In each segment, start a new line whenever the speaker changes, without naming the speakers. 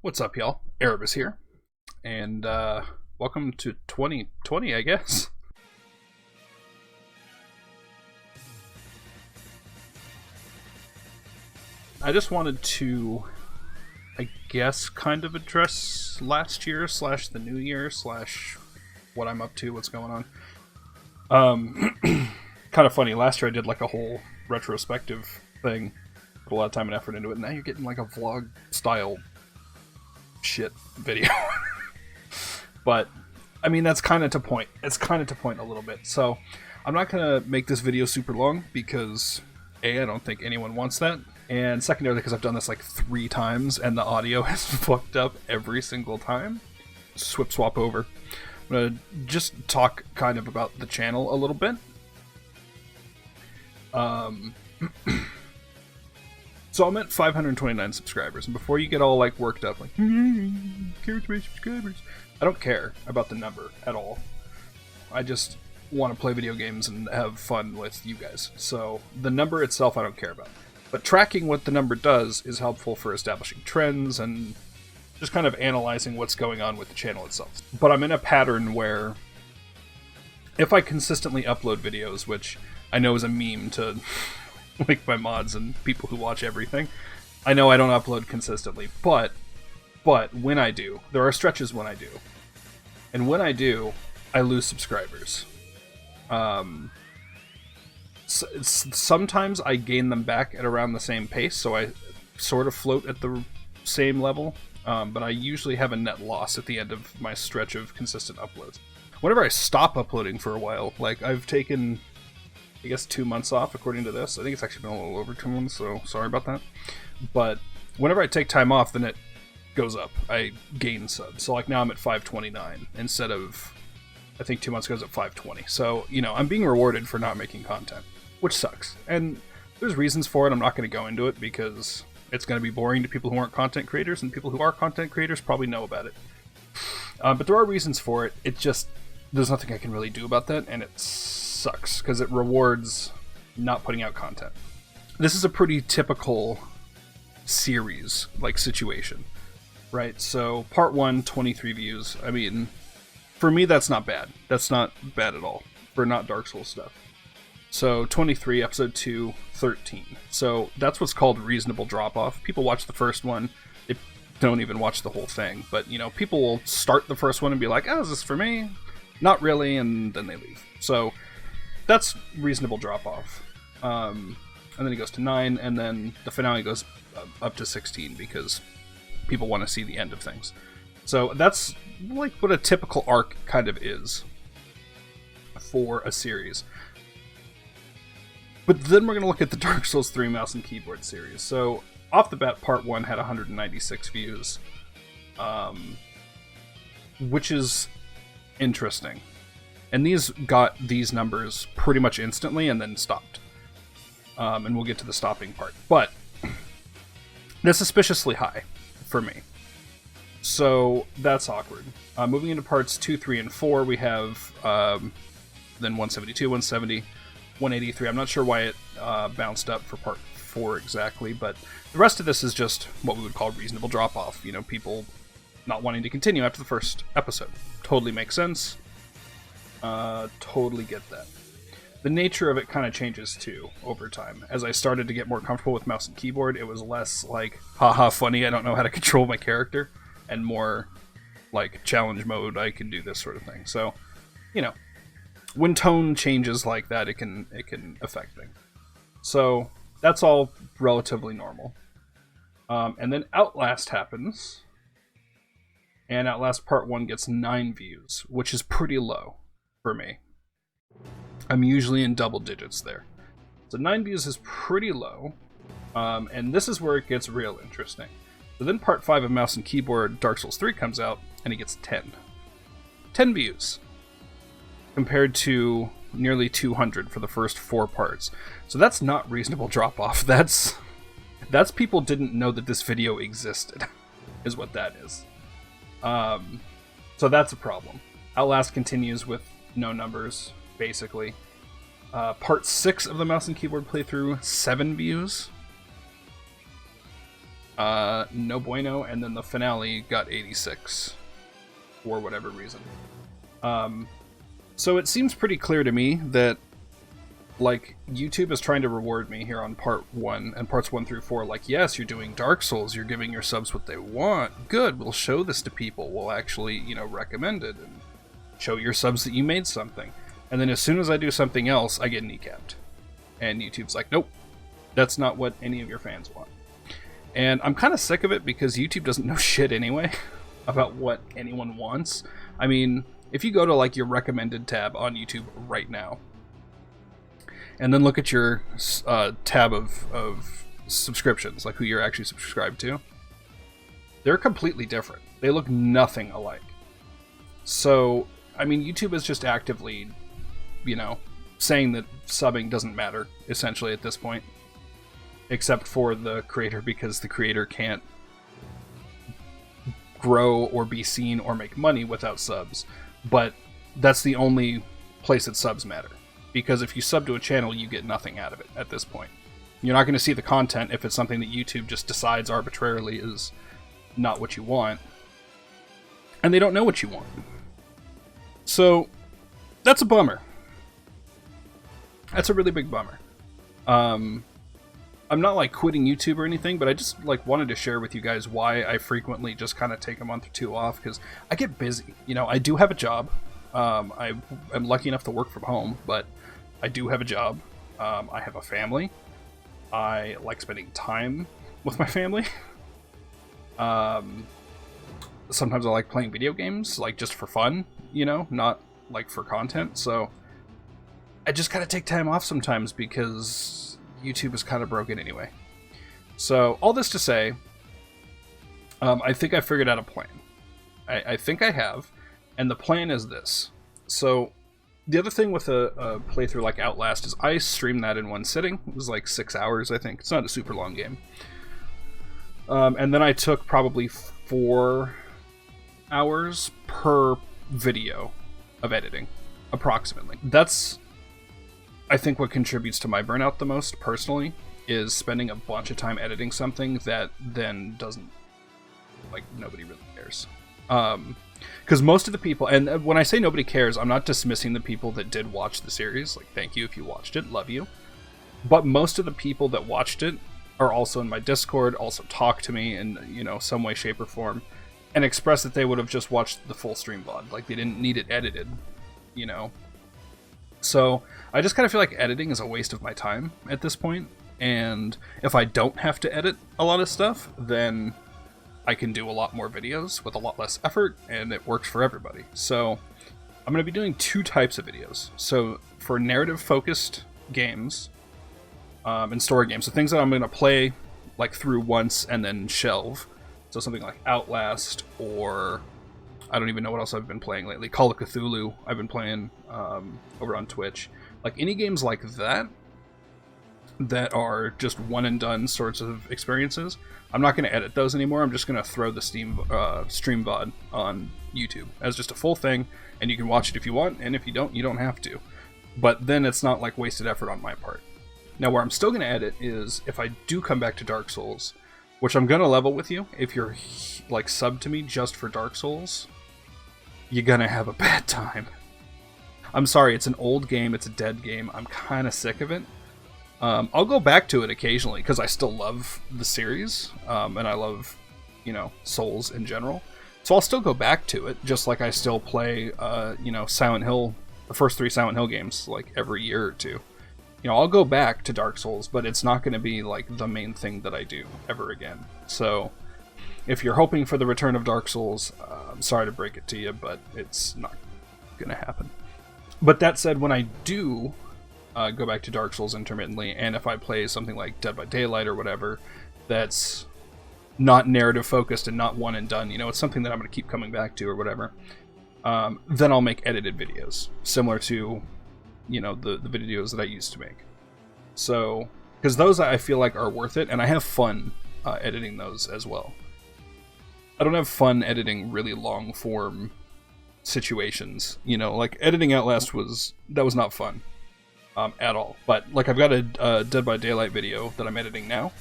What's up, y'all? Erebus here, and welcome to 2020, I guess. I just wanted to, I guess, kind of address last year slash the new year slash what I'm up to, what's going on. Kind of funny. Last year I did like a whole retrospective thing, put a lot of time and effort into it. And now you're getting like a vlog style shit video. But I mean, that's kind of to point. It's kind of to point a little bit. So I'm not gonna make this video super long because I don't think anyone wants that, and secondarily because I've done this like 3 times and the audio has fucked up every single time. Swap over. I'm gonna just talk kind of about the channel a little bit. So I'm at 529 subscribers, and before you get all like worked up, like care to my subscribers, I don't care about the number at all. I just want to play video games and have fun with you guys. So the number itself I don't care about. But tracking what the number does is helpful for establishing trends and just kind of analyzing what's going on with the channel itself. But I'm in a pattern where if I consistently upload videos, which I know is a meme to like my mods and people who watch everything, I know I don't upload consistently, but when I do, there are stretches when I do. And when I do, I lose subscribers. Sometimes I gain them back at around the same pace, so I sort of float at the same level, but I usually have a net loss at the end of my stretch of consistent uploads. Whenever I stop uploading for a while, like I've taken, I guess, 2 months off according to this. I think it's actually been a little over 2 months, so sorry about that. But whenever I take time off, then it goes up. I gain subs. So like now I'm at 529 instead of, I think 2 months ago I was at 520. So, you know, I'm being rewarded for not making content, which sucks. And there's reasons for it. I'm not going to go into it because it's going to be boring to people who aren't content creators, and people who are content creators probably know about it. But there are reasons for it. It just, there's nothing I can really do about that, and it sucks because it rewards not putting out content. This is a pretty typical series like situation, right? So part 1, 23 views. I mean, for me that's not bad. That's not bad at all for not Dark Souls stuff. So 23, episode 2, 13. So that's what's called reasonable drop off. People watch the first one, they don't even watch the whole thing, but you know, people will start the first one and be like, oh, is this for me? Not really, and then they leave. So that's reasonable drop off. And then it goes to 9, and then the finale goes up to 16 because people want to see the end of things. So that's like what a typical arc kind of is for a series. But then we're going to look at the Dark Souls 3 mouse and keyboard series. So off the bat, part 1 had 196 views, which is interesting. And these got these numbers pretty much instantly and then stopped. And we'll get to the stopping part. But they're suspiciously high for me. So that's awkward. Moving into parts 2, 3, and 4, we have then 172, 170, 183. I'm not sure why it bounced up for part 4 exactly, but the rest of this is just what we would call reasonable drop-off. You know, people not wanting to continue after the first episode. Totally makes sense. Totally get that. The nature of it kind of changes too over time. As I started to get more comfortable with mouse and keyboard, it was less like, haha, funny, I don't know how to control my character, and more like challenge mode, I can do this sort of thing. So, you know, when tone changes like that, it can affect things. So that's all relatively normal. And then Outlast happens, and Outlast Part 1 gets 9 views, which is pretty low for me. I'm usually in double digits there. So 9 views is pretty low, and this is where it gets real interesting. So then Part 5 of Mouse and Keyboard Dark Souls 3 comes out, and it gets 10. 10 views, compared to nearly 200 for the first 4 parts. So that's not reasonable drop-off. That's people didn't know that this video existed, is what that is. So that's a problem. Outlast continues with no numbers, basically. Part 6 of the mouse and keyboard playthrough, 7 views. No bueno, and then the finale got 86 for whatever reason. So it seems pretty clear to me that, like, YouTube is trying to reward me here on part 1 and parts 1 through 4. Like, yes, you're doing Dark Souls, you're giving your subs what they want. Good, we'll show this to people. We'll actually, recommend it and show your subs that you made something. And then as soon as I do something else, I get kneecapped. And YouTube's like, nope, that's not what any of your fans want. And I'm kind of sick of it because YouTube doesn't know shit anyway about what anyone wants. I mean, if you go to, like, your recommended tab on YouTube right now, and then look at your tab of subscriptions, like who you're actually subscribed to, they're completely different. They look nothing alike. So, I mean, YouTube is just actively, saying that subbing doesn't matter, essentially, at this point. Except for the creator, because the creator can't grow or be seen or make money without subs. But that's the only place that subs matter. Because if you sub to a channel, you get nothing out of it at this point. You're not going to see the content if it's something that YouTube just decides arbitrarily is not what you want. And they don't know what you want. So, that's a bummer. That's a really big bummer. I'm not, like, quitting YouTube or anything, but I just, like, wanted to share with you guys why I frequently just kind of take a month or two off, because I get busy. I do have a job. I am lucky enough to work from home, but I do have a job. I have a family. I like spending time with my family. Sometimes I like playing video games, like, just for fun, not, like, for content, so I just gotta take time off sometimes because YouTube is kind of broken anyway. So, all this to say, I think I figured out a plan. I think I have, and the plan is this. So, the other thing with a playthrough like Outlast is I streamed that in one sitting. It was like 6 hours, I think. It's not a super long game. And then I took probably 4 hours per video of editing, approximately. That's, I think, what contributes to my burnout the most, personally, is spending a bunch of time editing something that then doesn't, like, nobody really cares. Because most of the people, and when I say nobody cares, I'm not dismissing the people that did watch the series. Like, thank you if you watched it, love you. But most of the people that watched it are also in my Discord, also talk to me in, some way, shape, or form, and express that they would have just watched the full stream VOD. Like, they didn't need it edited, So, I just kind of feel like editing is a waste of my time at this point, and if I don't have to edit a lot of stuff, then I can do a lot more videos with a lot less effort, and it works for everybody. So, I'm going to be doing 2 types of videos. So, for narrative-focused games, and story games, so things that I'm going to play, like, through once and then shelve. So, something like Outlast, or I don't even know what else I've been playing lately. Call of Cthulhu, I've been playing over on Twitch. Like, any games like that are just one-and-done sorts of experiences, I'm not going to edit those anymore. I'm just going to throw the stream VOD on YouTube as just a full thing, and you can watch it if you want, and if you don't, you don't have to. But then it's not, like, wasted effort on my part. Now, where I'm still going to edit is if I do come back to Dark Souls, which I'm going to level with you. If you're, like, sub to me just for Dark Souls, you're going to have a bad time. I'm sorry, it's an old game, it's a dead game, I'm kind of sick of it. I'll go back to it occasionally, because I still love the series, and I love, Souls in general. So I'll still go back to it, just like I still play, Silent Hill, the first 3 Silent Hill games, like, every year or 2. I'll go back to Dark Souls, but it's not going to be, like, the main thing that I do ever again. So, if you're hoping for the return of Dark Souls, I'm sorry to break it to you, but it's not going to happen. But that said, when I do go back to Dark Souls intermittently, and if I play something like Dead by Daylight or whatever, that's not narrative focused and not one and done, it's something that I'm going to keep coming back to or whatever, then I'll make edited videos, similar to, the videos that I used to make. So, because those I feel like are worth it, and I have fun editing those as well. I don't have fun editing really long form situations, like editing Outlast was not fun. At all. But, like, I've got a Dead by Daylight video that I'm editing now.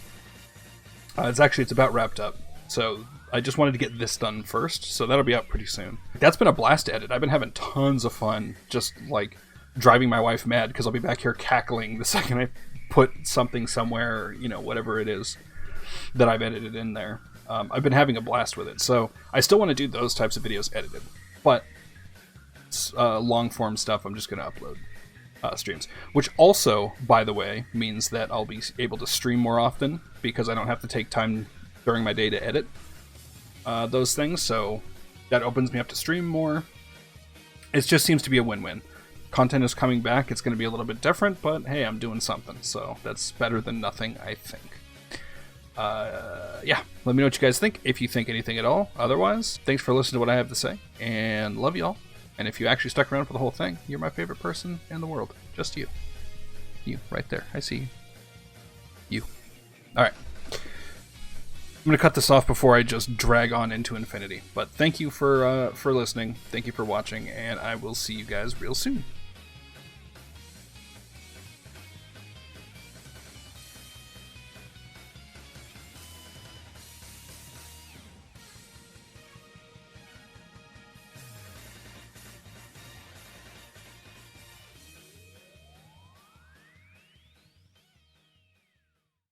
It's about wrapped up. So I just wanted to get this done first, so that'll be out pretty soon. That's been a blast to edit. I've been having tons of fun, just like driving my wife mad because I'll be back here cackling the second I put something somewhere, you know, whatever it is that I've edited in there. I've been having a blast with it, so I still want to do those types of videos edited, but long form stuff I'm just going to upload streams, which also, by the way, means that I'll be able to stream more often because I don't have to take time during my day to edit those things, so that opens me up to stream more. It just seems to be a win-win. Content is coming back, it's going to be a little bit different, but hey, I'm doing something, so that's better than nothing, I think. Yeah, let me know what you guys think, if you think anything at all. Otherwise, thanks for listening to what I have to say, and love y'all. And if you actually stuck around for the whole thing, you're my favorite person in the world. Just you. You, right there. I see you. You. Alright. I'm going to cut this off before I just drag on into infinity. But thank you for listening. Thank you for watching, and I will see you guys real soon.